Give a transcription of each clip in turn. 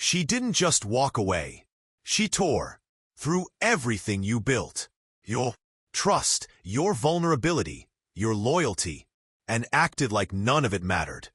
She didn't just walk away. She tore through everything you built. Your trust, your vulnerability, your loyalty, and acted like none of it mattered.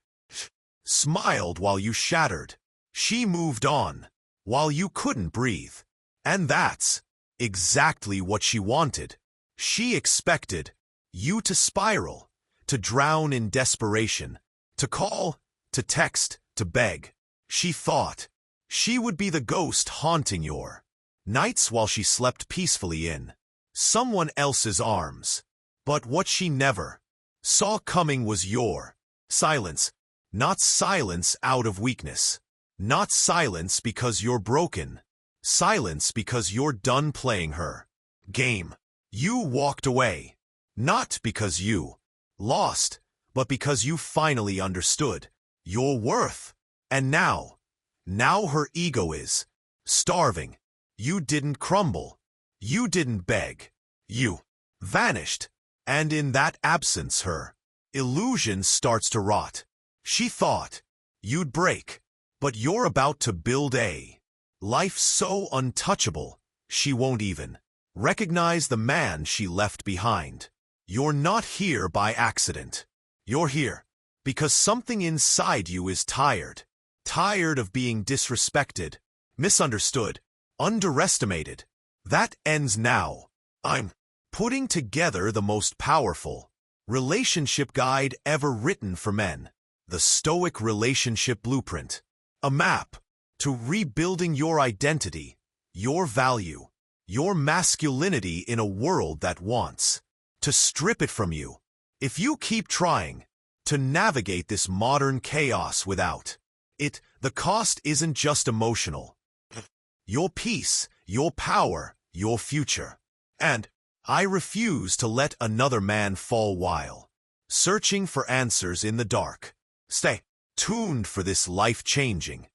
Smiled while you shattered. She moved on while you couldn't breathe. And that's exactly what she wanted. She expected you to spiral, to drown in desperation, to call, to text, to beg. She thought she would be the ghost haunting your nights while she slept peacefully in someone else's arms. But what she never saw coming was your silence. Not silence out of weakness. Not silence because you're broken. Silence because you're done playing her game. You walked away. Not because you lost, but because you finally understood your worth. And now her ego is starving. You didn't crumble. You didn't beg. You vanished. And in that absence, her illusion starts to rot. She thought you'd break, but you're about to build a life so untouchable, she won't even recognize the man she left behind. You're not here by accident. You're here because something inside you is tired. Tired of being disrespected, misunderstood, underestimated. That ends now. I'm putting together the most powerful relationship guide ever written for men. The Stoic Relationship Blueprint. A map to rebuilding your identity, your value, your masculinity in a world that wants to strip it from you. If you keep trying to navigate this modern chaos without it, the cost isn't just emotional. Your peace, your power, your future. And I refuse to let another man fall while searching for answers in the dark. Stay tuned for this life-changing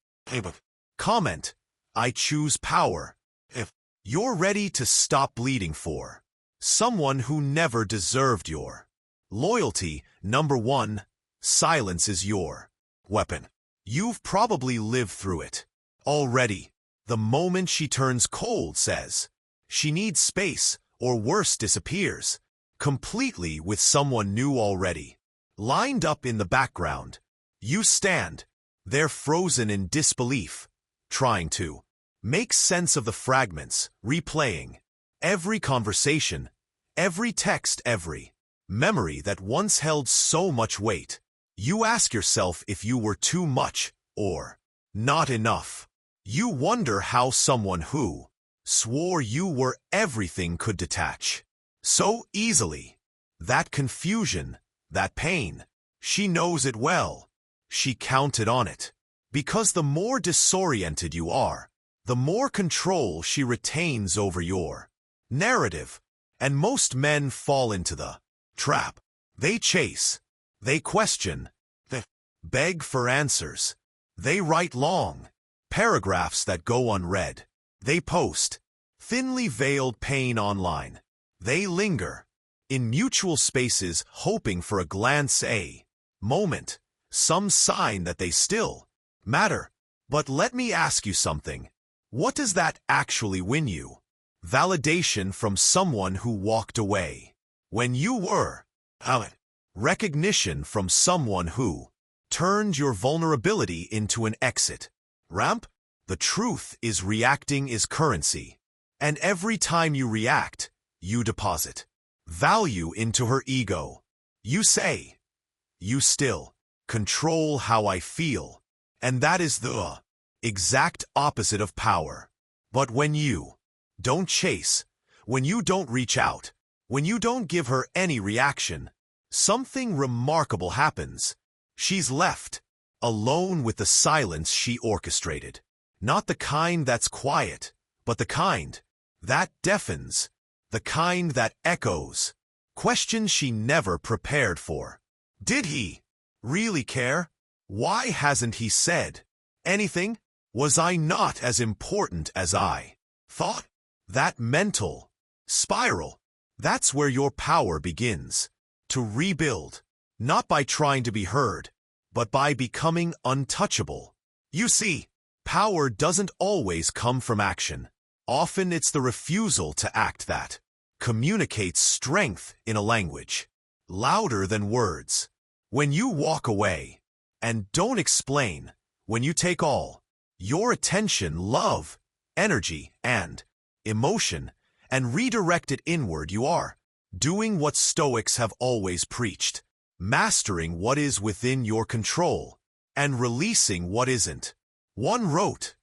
comment. I choose power. If you're ready to stop bleeding for someone who never deserved your loyalty, number 1, silence is your weapon. You've probably lived through it already. The moment she turns cold, says she needs space, or worse, disappears completely with someone new already lined up in the background. You stand there frozen in disbelief, trying to make sense of the fragments, replaying every conversation, every text, every memory that once held so much weight. You ask yourself if you were too much or not enough. You wonder how someone who swore you were everything could detach so easily. That confusion, that pain, she knows it well. She counted on it. Because the more disoriented you are, the more control she retains over your narrative. And most men fall into the trap. They chase. They question. They beg for answers. They write long paragraphs that go unread. They post thinly veiled pain online. They linger in mutual spaces, hoping for a glance, a moment, some sign that they still matter. But let me ask you something. What does that actually win you? Validation from someone who walked away when you were out. Recognition from someone who turned your vulnerability into an exit ramp. The truth is, reacting is currency. And every time you react, you deposit value into her ego. You say, you still control how I feel. And that is the exact opposite of power. But when you don't chase, when you don't reach out, when you don't give her any reaction, something remarkable happens. She's left alone with the silence she orchestrated. Not the kind that's quiet, but the kind that deafens, the kind that echoes questions she never prepared for. Did he really care? Why hasn't he said anything? Was I not as important as I thought? That mental spiral, that's where your power begins. To rebuild, not by trying to be heard, but by becoming untouchable. You see, Power doesn't always come from action. Often it's the refusal to act that communicates strength in a language louder than words. When you walk away and don't explain, when you take all your attention, love, energy, and emotion and redirect it inward, you are doing what Stoics have always preached, mastering what is within your control and releasing what isn't. One wrote,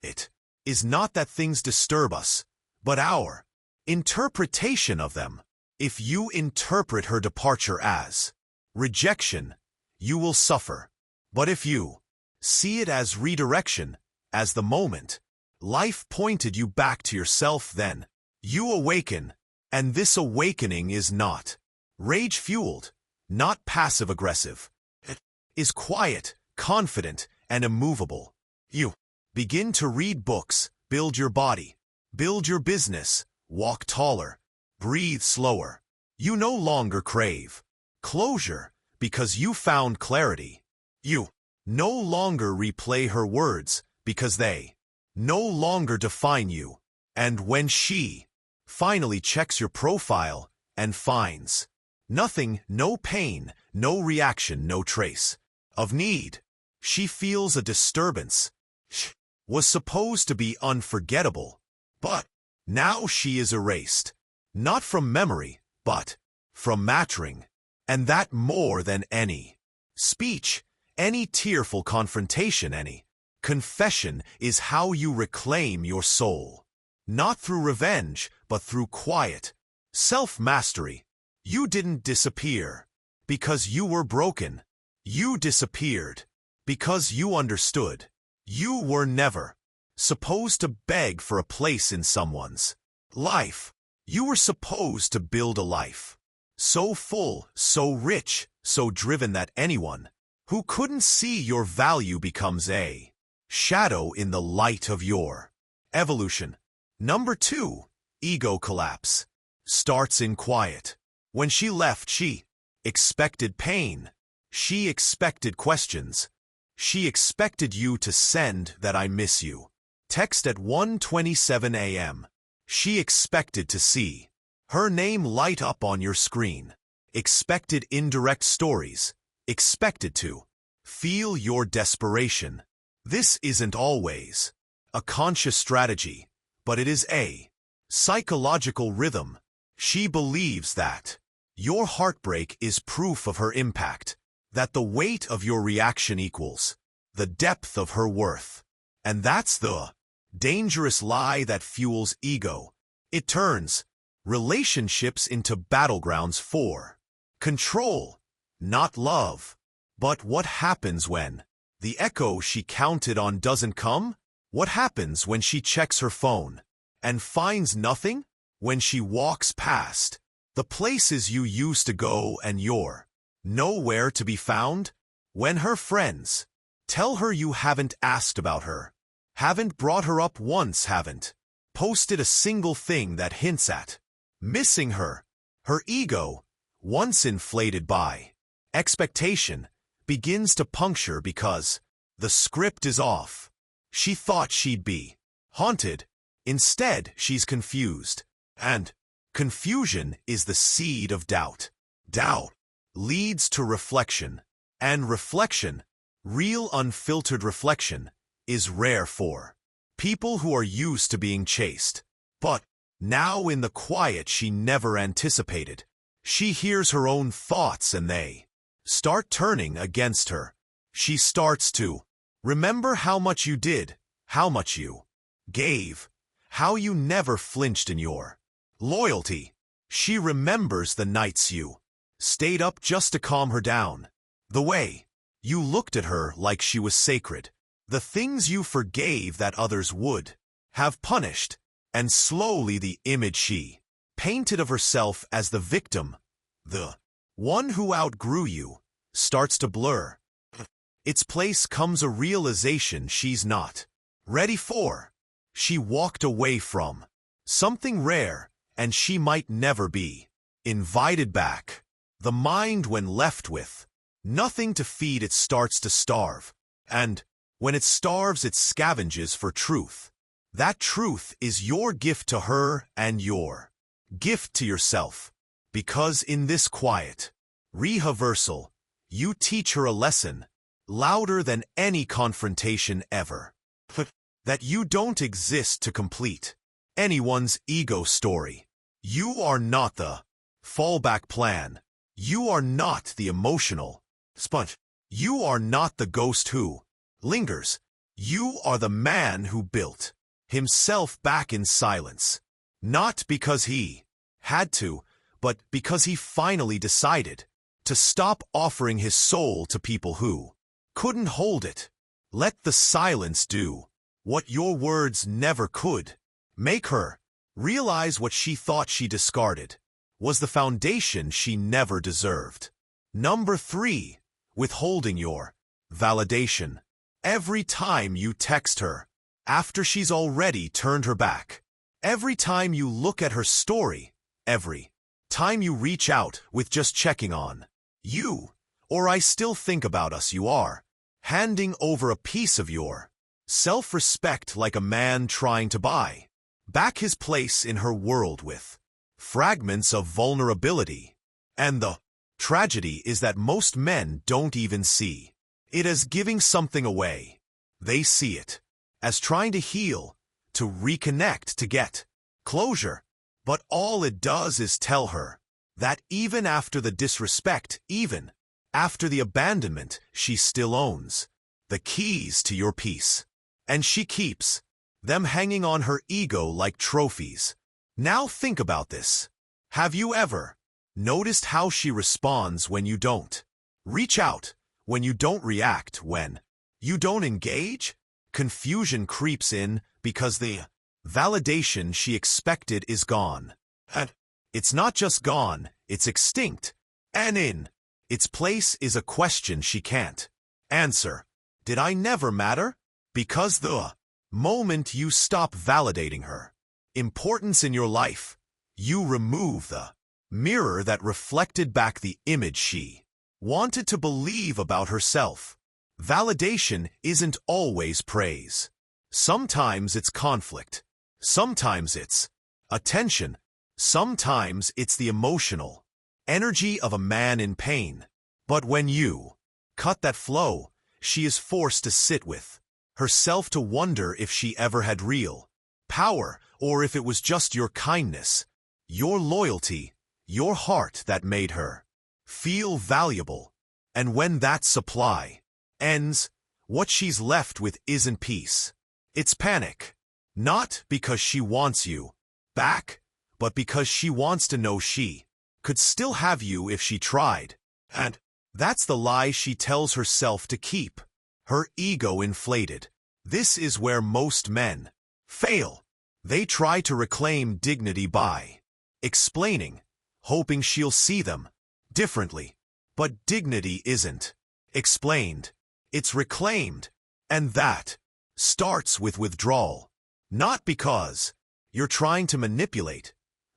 "It is not that things disturb us, but our interpretation of them. If you interpret her departure as rejection, you will suffer. But if you see it as redirection, as the moment life pointed you back to yourself, then you awaken. And this awakening is not rage-fueled, not passive-aggressive. It is quiet, confident, and immovable. You begin to read books, build your body, build your business, walk taller, breathe slower. You no longer crave closure because you found clarity. You no longer replay her words because they no longer define you. And when she finally checks your profile and finds nothing, no pain, no reaction, no trace of need, she feels a disturbance. She was supposed to be unforgettable, but now she is erased, not from memory, but from mattering. And that more than any speech, any tearful confrontation, any confession is how you reclaim your soul. Not through revenge, but through quiet self-mastery. You didn't disappear because you were broken. You disappeared because you understood. You were never supposed to beg for a place in someone's life. You were supposed to build a life so full, so rich, so driven that anyone who couldn't see your value becomes a shadow in the light of your evolution. Number 2, ego collapse starts in quiet. When she left, she expected pain. She expected questions. She expected you to send that "I miss you" text at 1:27 a.m. She expected to see her name light up on your screen. Expected indirect stories. Expected to feel your desperation. This isn't always a conscious strategy, but it is a psychological rhythm. She believes that your heartbreak is proof of her impact, that the weight of your reaction equals the depth of her worth. And that's the dangerous lie that fuels ego. It turns relationships into battlegrounds for control, not love. But what happens when the echo she counted on doesn't come? What happens when she checks her phone and finds nothing? When she walks past the places you used to go and you're nowhere to be found? When her friends tell her you haven't asked about her, haven't brought her up once, haven't posted a single thing that hints at missing her, her ego, once inflated by expectation, begins to puncture because the script is off. She thought she'd be haunted. Instead, she's confused. And confusion is the seed of doubt. Doubt leads to reflection. And reflection, real unfiltered reflection, is rare for people who are used to being chased. But now in the quiet she never anticipated, she hears her own thoughts and they start turning against her. She starts to remember how much you did, how much you gave, how you never flinched in your loyalty. She remembers the nights you stayed up just to calm her down, the way you looked at her like she was sacred, the things you forgave that others would have punished, and slowly the image she painted of herself as the victim, the one who outgrew you, starts to blur. Its place comes a realization she's not ready for. She walked away from something rare, and she might never be invited back. The mind, when left with nothing to feed, it starts to starve. And When it starves, it scavenges for truth. That truth is your gift to her and your gift to yourself. Because in this quiet rehearsal, you teach her a lesson louder than any confrontation ever. That you don't exist to complete anyone's ego story. You are not the fallback plan. You are not the emotional sponge. You are not the ghost who lingers. You are the man who built himself back in silence. Not because he had to, but because he finally decided to stop offering his soul to people who couldn't hold it. Let the silence do what your words never could. Make her realize what she thought she discarded was the foundation she never deserved. Number 3, withholding your validation. Every time you text her after she's already turned her back, every time you look at her story, every time you reach out with just checking on you, or I still think about us, you are handing over a piece of your self-respect, like a man trying to buy back his place in her world with fragments of vulnerability. And the tragedy is that most men don't even see it as giving something away. They see it as trying to heal, to reconnect, to get closure. But all it does is tell her that even after the disrespect, even after the abandonment, she still owns the keys to your peace. And she keeps them hanging on her ego like trophies. Now think about this. Have you ever noticed how she responds when you don't reach out, when you don't react, when you don't engage? Confusion creeps in because the validation she expected is gone. And it's not just gone, it's extinct. And in its place is a question she can't answer. Did I never matter? Because the moment you stop validating her importance in your life, you remove the mirror that reflected back the image she wanted to believe about herself. Validation isn't always praise. Sometimes it's conflict. Sometimes it's attention. Sometimes it's the emotional energy of a man in pain. But when you cut that flow, she is forced to sit with herself, to wonder if she ever had real power, or if it was just your kindness, your loyalty, your heart that made her feel valuable. And when that supply ends, what she's left with isn't peace. It's panic. Not because she wants you back, but because she wants to know she could still have you if she tried. And that's the lie she tells herself to keep her ego inflated. This is where most men fail. They try to reclaim dignity by explaining, hoping she'll see them differently. But dignity isn't explained, it's reclaimed. And that starts with withdrawal. Not because you're trying to manipulate,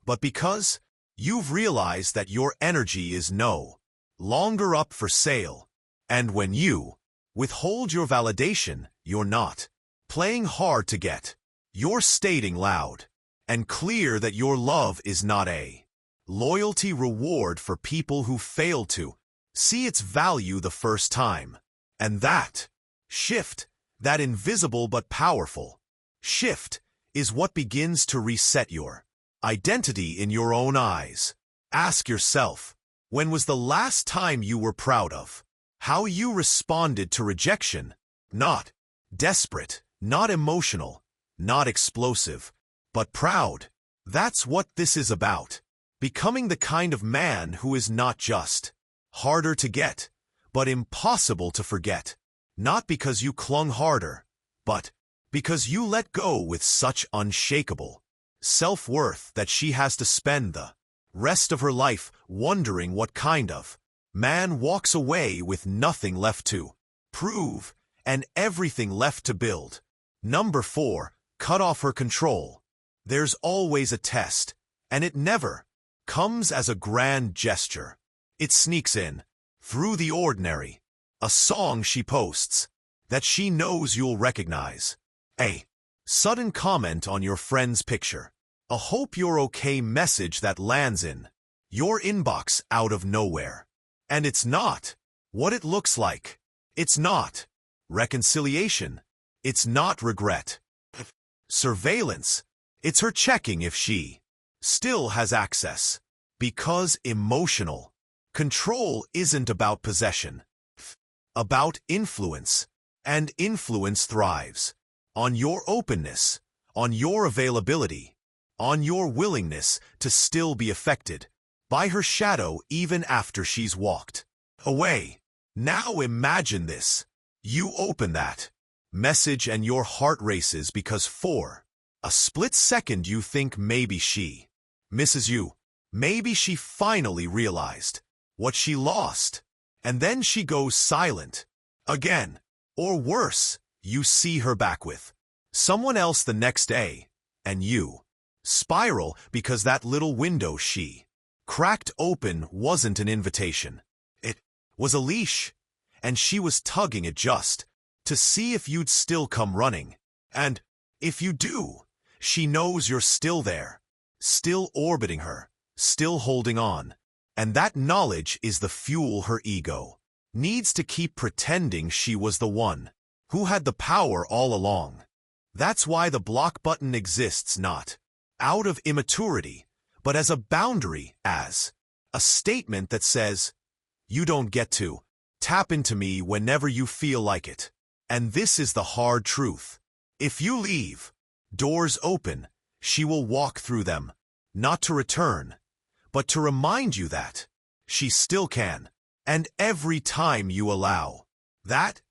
but because you've realized that your energy is no longer up for sale. And when you withhold your validation, you're not playing hard to get. You're stating loud and clear that your love is not a loyalty reward for people who fail to see its value the first time. And that shift, that invisible but powerful shift, is what begins to reset your identity in your own eyes. Ask yourself, when was the last time you were proud of how you responded to rejection? Not desperate, not emotional, not explosive, but proud. That's what this is about. Becoming the kind of man who is not just harder to get, but impossible to forget. Not because you clung harder, but because you let go with such unshakable self-worth that she has to spend the rest of her life wondering what kind of man walks away with nothing left to prove and everything left to build. Number 4, cut off her control. There's always a test, and it never comes as a grand gesture. It sneaks in through the ordinary. A song she posts, that she knows you'll recognize. A sudden comment on your friend's picture. A hope you're okay message that lands in your inbox out of nowhere. And it's not what it looks like. It's not reconciliation. It's not regret. Surveillance. It's her checking if she still has access. Because emotional control isn't about possession. About influence. And influence thrives on your openness, on your availability, on your willingness to still be affected by her shadow even after she's walked away. Now imagine this. You open that message and your heart races because for a split second you think maybe she misses you. Maybe she finally realized what she lost. And then she goes silent again. Or worse, you see her back with someone else the next day, and you spiral because that little window she cracked open wasn't an invitation. It was a leash, and she was tugging it just to see if you'd still come running. And if you do, she knows you're still there, still orbiting her, still holding on. And that knowledge is the fuel her ego needs to keep pretending she was the one who had the power all along. That's why the block button exists not out of immaturity, but as a boundary, as a statement that says, you don't get to tap into me whenever you feel like it. And this is the hard truth. If you leave doors open, she will walk through them, not to return, but to remind you that she still can. And every time you allow that,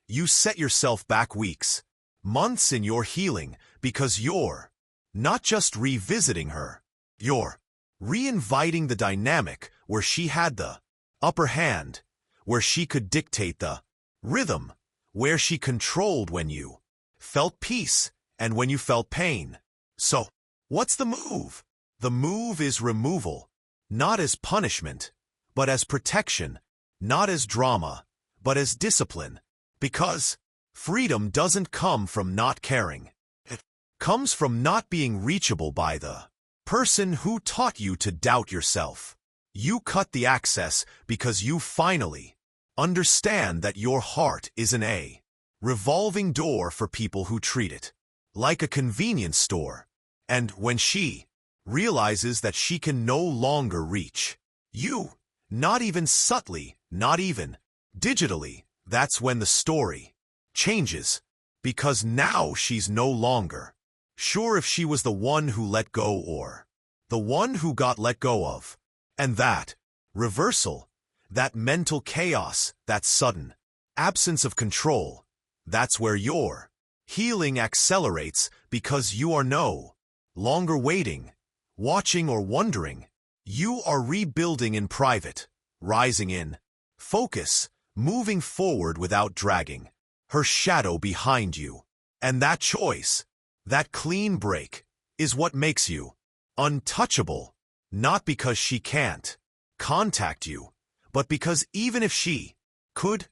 you set yourself back weeks, months in your healing because you're not just revisiting her, you're re-inviting the dynamic where she had the upper hand, where she could dictate the rhythm, where she controlled when you felt peace and when you felt pain. So, what's the move? The move is removal, not as punishment, but as protection. Not as drama, but as discipline. Because freedom doesn't come from not caring. It comes from not being reachable by the person who taught you to doubt yourself. You cut the access because you finally understand that your heart isn't a revolving door for people who treat it like a convenience store. And when she realizes that she can no longer reach you, not even subtly, not even digitally, that's when the story changes. Because now she's no longer sure if she was the one who let go or the one who got let go of. And that reversal, that mental chaos, that sudden absence of control, that's where your healing accelerates because you are no longer waiting, watching or wondering. You are rebuilding in private, rising in focus, moving forward without dragging her shadow behind you. And that choice, that clean break, is what makes you untouchable, not because she can't contact you, but because even if she could,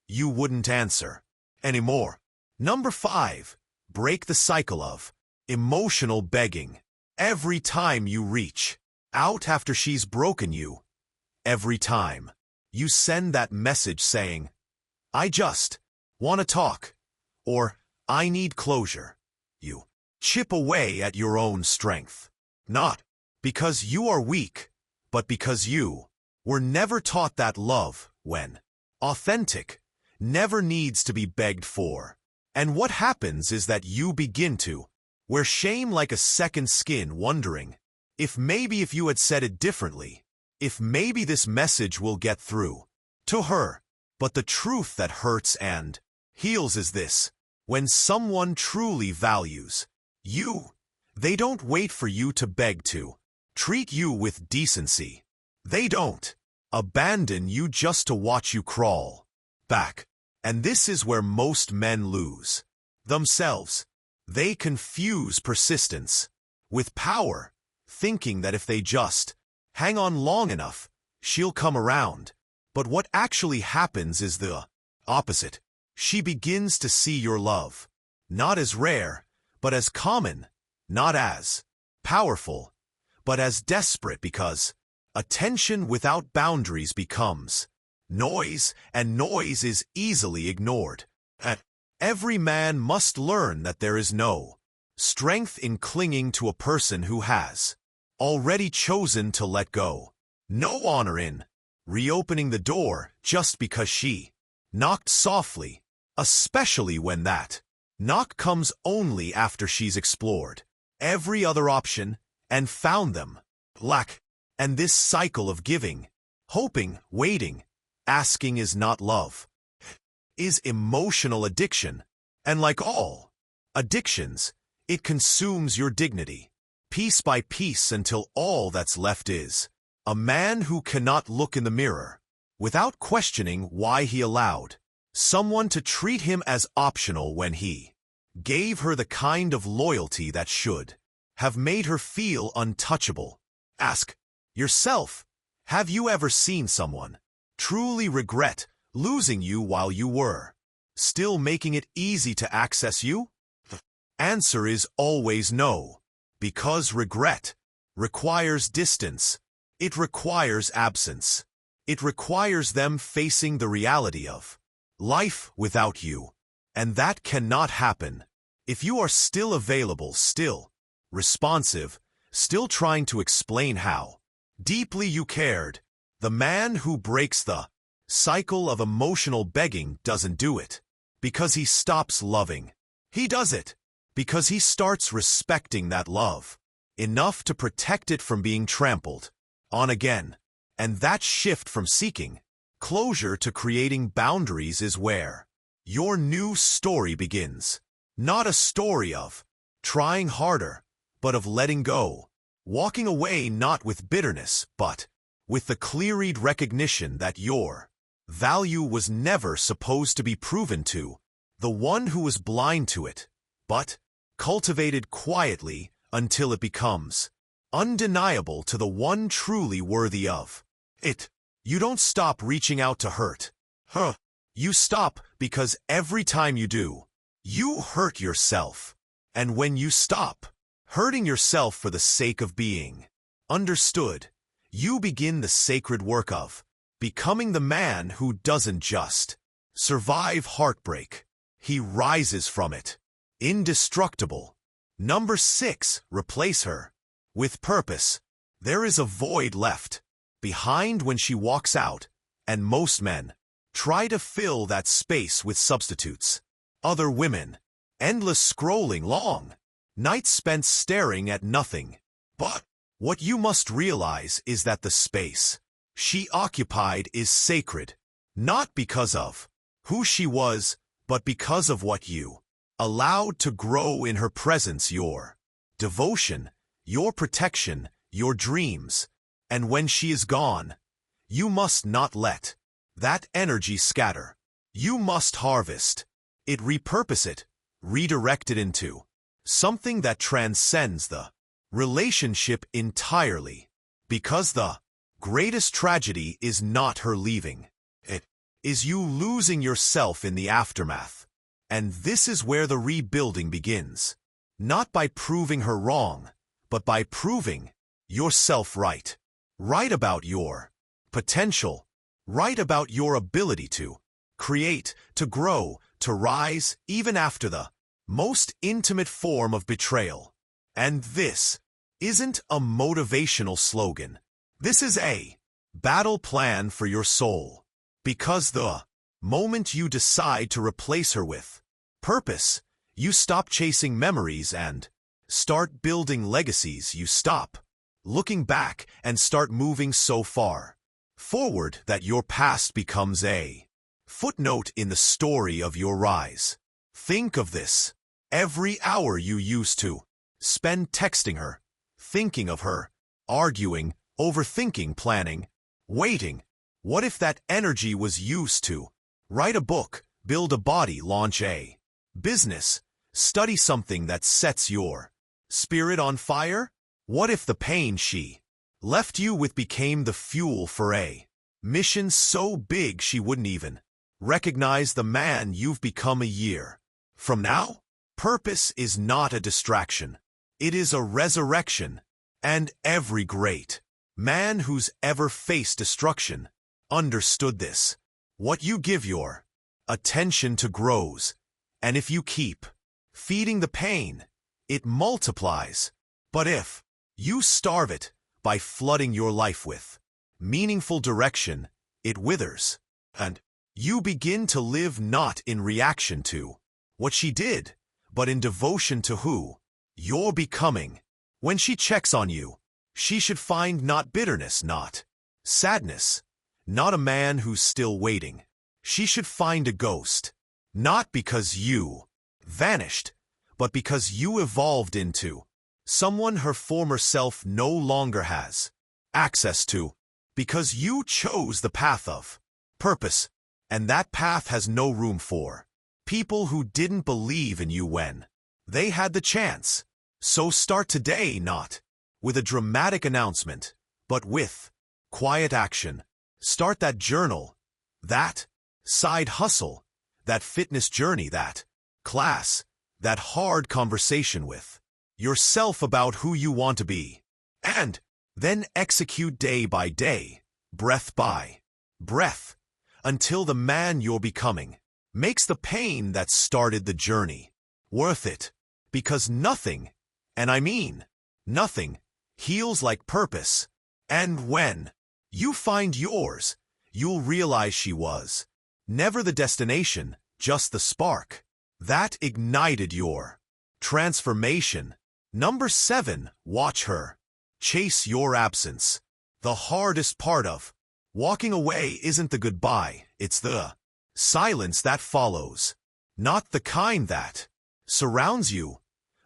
you wouldn't answer anymore. Number 5, break the cycle of emotional begging. Every time you reach out after she's broken you, every time you send that message saying, I just want to talk, or I need closure, you chip away at your own strength. Not because you are weak, but because you were never taught that love, when authentic, never needs to be begged for. And what happens is that you begin to wear shame like a second skin, wondering if maybe if you had said it differently, if maybe this message will get through to her. But the truth that hurts and heals is this: when someone truly values you, they don't wait for you to beg to treat you with decency. They don't abandon you just to watch you crawl back. And this is where most men lose themselves. They confuse persistence with power, thinking that if they just hang on long enough, she'll come around. But what actually happens is the opposite. She begins to see your love, not as rare, but as common, not as powerful, but as desperate, because attention without boundaries becomes noise, and noise is easily ignored. And every man must learn that there is no strength in clinging to a person who has already chosen to let go. No honor in reopening the door just because she knocked softly, especially when that knock comes only after she's explored every other option and found them lack. And this cycle of giving, hoping, waiting, asking is not love, is emotional addiction. And like all addictions, it consumes your dignity, piece by piece, until all that's left is a man who cannot look in the mirror without questioning why he allowed someone to treat him as optional when he gave her the kind of loyalty that should have made her feel untouchable. Ask yourself, have you ever seen someone truly regret losing you while you were still making it easy to access you? The answer is always no, because regret requires distance. It requires absence. It requires them facing the reality of life without you. And that cannot happen if you are still available, still responsive, still trying to explain how deeply you cared. The man who breaks the cycle of emotional begging doesn't do it because he stops loving. He does it because he starts respecting that love enough to protect it from being trampled on again. And that shift from seeking closure to creating boundaries is where your new story begins. Not a story of trying harder, but of letting go, walking away not with bitterness, but with the clear-eyed recognition that your value was never supposed to be proven to the one who was blind to it, but cultivated quietly until it becomes undeniable to the one truly worthy of it. You don't stop reaching out to hurt. You stop because every time you do, you hurt yourself. And when you stop hurting yourself for the sake of being understood, you begin the sacred work of becoming the man who doesn't just survive heartbreak. He rises from it, indestructible. Number 6, replace her with purpose. There is a void left behind when she walks out, and most men try to fill that space with substitutes. Other women, endless scrolling, long nights spent staring at nothing. But what you must realize is that the space she occupied is sacred, not because of who she was, but because of what you allowed to grow in her presence, your devotion, your protection, your dreams. And when she is gone, you must not let that energy scatter. You must harvest it, repurpose it, redirect it into something that transcends the relationship entirely. Because the greatest tragedy is not her leaving. It is you losing yourself in the aftermath. And this is where the rebuilding begins. Not by proving her wrong, but by proving yourself right. Right about your potential. Right about your ability to create, to grow, to rise, even after the most intimate form of betrayal. And this isn't a motivational slogan. This is a battle plan for your soul. Because the moment you decide to replace her with purpose, you stop chasing memories and start building legacies. You stop looking back and start moving so far forward that your past becomes a footnote in the story of your rise. Think of this. Every hour you used to spend texting her, thinking of her, arguing, overthinking, planning, waiting. What if that energy was used to write a book, build a body, launch a business, study something that sets your spirit on fire? What if the pain she left you with became the fuel for a mission so big she wouldn't even Recognize the man you've become a year from now. Purpose is not a distraction. It is a resurrection. And every great man who's ever faced destruction understood this. What you give your attention to grows, and if you keep feeding the pain, it multiplies. But if you starve it by flooding your life with meaningful direction, it withers, and you begin to live not in reaction to what she did, but in devotion to who you're becoming. When she checks on you, she should find not bitterness, not sadness, not a man who's still waiting. She should find a ghost, not because you vanished, but because you evolved into someone her former self no longer has access to, because you chose the path of purpose, and that path has no room for people who didn't believe in you when they had the chance. So start today, not with a dramatic announcement, but with quiet action. Start that journal, that side hustle, that fitness journey, that class, that hard conversation with yourself about who you want to be. And then execute day by day, breath by breath, until the man you're becoming makes the pain that started the journey worth it. Because nothing, and I mean nothing, heals like purpose. And when you find yours, you'll realize she was never the destination, just the spark that ignited your transformation. Number 7, watch her chase your absence. The hardest part of walking away isn't the goodbye, it's the silence that follows. Not the kind that surrounds you,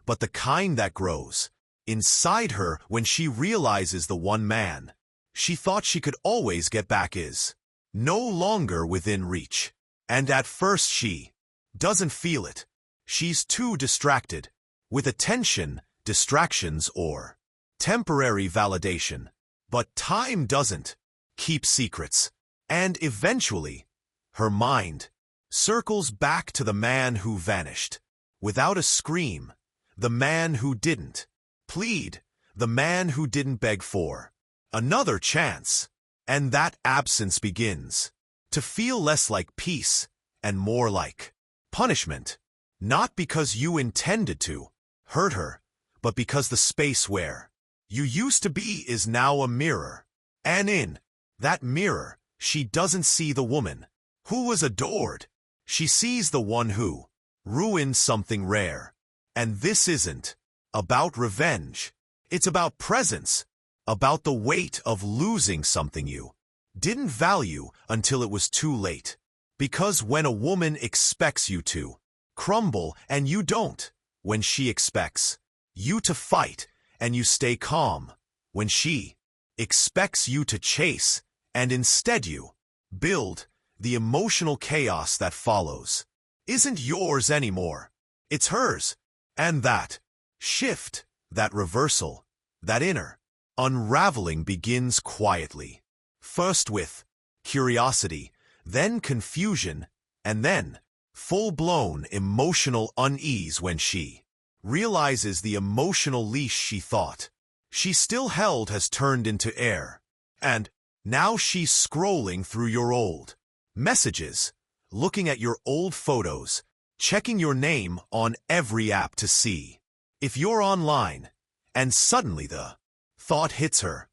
but the kind that grows inside her when she realizes the one man she thought she could always get back is no longer within reach. And at first she doesn't feel it. She's too distracted with attention, distractions, or temporary validation. But time doesn't keep secrets, and eventually her mind circles back to the man who vanished without a scream, the man who didn't plead, the man who didn't beg for another chance. And that absence begins to feel less like peace and more like punishment. Not because you intended to hurt her, but because the space where you used to be is now a mirror. And in that mirror, she doesn't see the woman who was adored. She sees the one who ruined something rare. And this isn't about revenge. It's about presence, about the weight of losing something you didn't value until it was too late. Because when a woman expects you to crumble and you don't, when she expects you to fight and you stay calm, when she expects you to chase and instead you build, the emotional chaos that follows isn't yours anymore. It's hers. And that shift, that reversal, that inner unraveling begins quietly. First with curiosity, then confusion, and then full-blown emotional unease when she realizes the emotional leash she thought she still held has turned into air. And now she's scrolling through your old messages, looking at your old photos, checking your name on every app to see if you're online. And suddenly the thought hits her.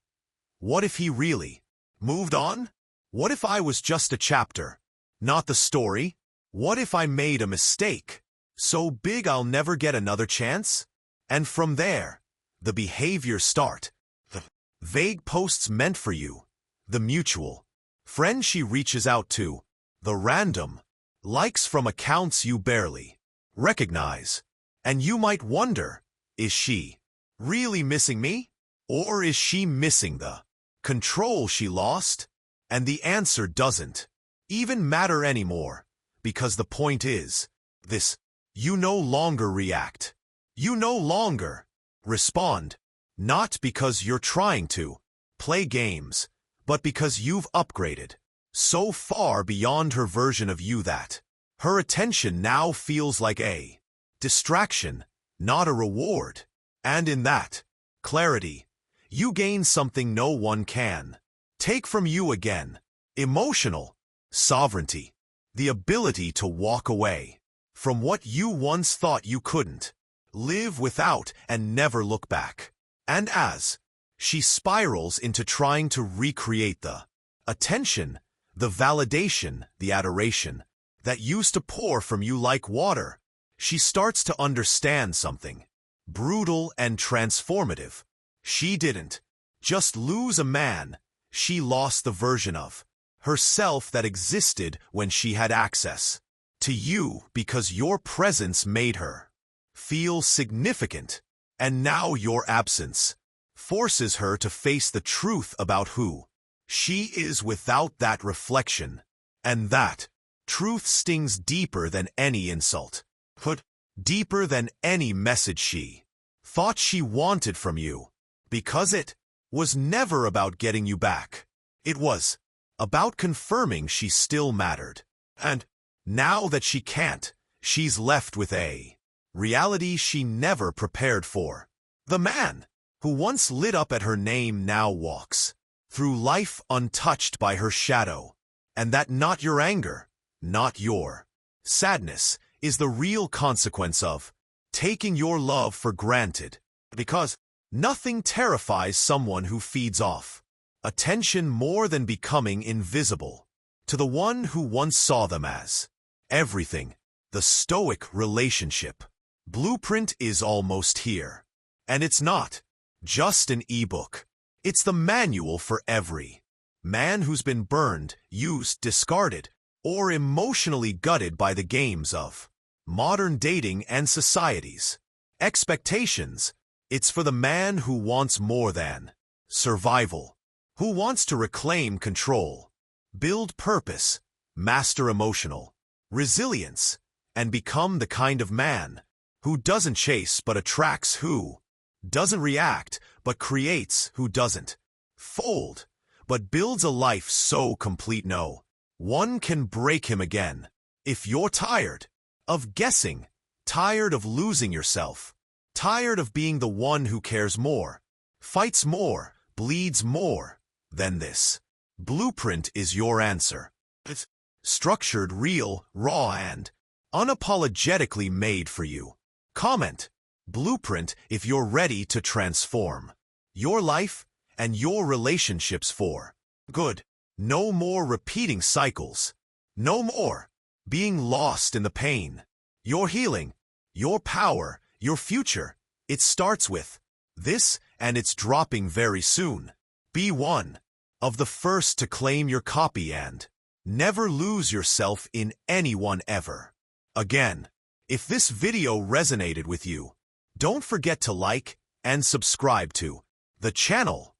What if he really moved on? What if I was just a chapter, not the story? What if I made a mistake so big I'll never get another chance? And from there, the behaviors start. The vague posts meant for you, the mutual friend she reaches out to, the random likes from accounts you barely recognize. And you might wonder, is she really missing me? Or is she missing the control she lost? And the answer doesn't even matter anymore, because the point is this: you no longer react. You no longer respond, not because you're trying to play games, but because you've upgraded. so far beyond her version of you that her attention now feels like a distraction, not a reward. And in that clarity, you gain something no one can take from you again: emotional sovereignty, the ability to walk away from what you once thought you couldn't live without and never look back. And as she spirals into trying to recreate the attention, the validation, the adoration that used to pour from you like water, she starts to understand something brutal and transformative. She didn't just lose a man, she lost the version of herself that existed when she had access to you, because your presence made her feel significant, and now your absence forces her to face the truth about who she is without that reflection. And that truth stings deeper than any insult, but deeper than any message she thought she wanted from you, because it was never about getting you back. It was about confirming she still mattered. And now that she can't, she's left with a reality she never prepared for. The man who once lit up at her name now walks through life untouched by her shadow. And that not your anger, not your sadness, is the real consequence of taking your love for granted. Because nothing terrifies someone who feeds off attention more than becoming invisible to the one who once saw them as everything. The Stoic relationship blueprint is almost here. And it's not just an ebook. It's the manual for every man who's been burned, used, discarded, or emotionally gutted by the games of modern dating and society's expectations. It's for the man who wants more than survival, who wants to reclaim control, build purpose, master emotional resilience, and become the kind of man who doesn't chase but attracts, who doesn't react but creates, who doesn't fold but builds a life so complete no one can break him again. If you're tired of guessing, tired of losing yourself, tired of being the one who cares more, fights more, bleeds more, then this blueprint is your answer. It's structured, real, raw, and unapologetically made for you. Comment blueprint if you're ready to transform your life and your relationships for good. No more repeating cycles. No more being lost in the pain. Your healing, your power, your future, it starts with this, and it's dropping very soon. Be one of the first to claim your copy and never lose yourself in anyone ever again. If this video resonated with you, don't forget to like and subscribe to the channel.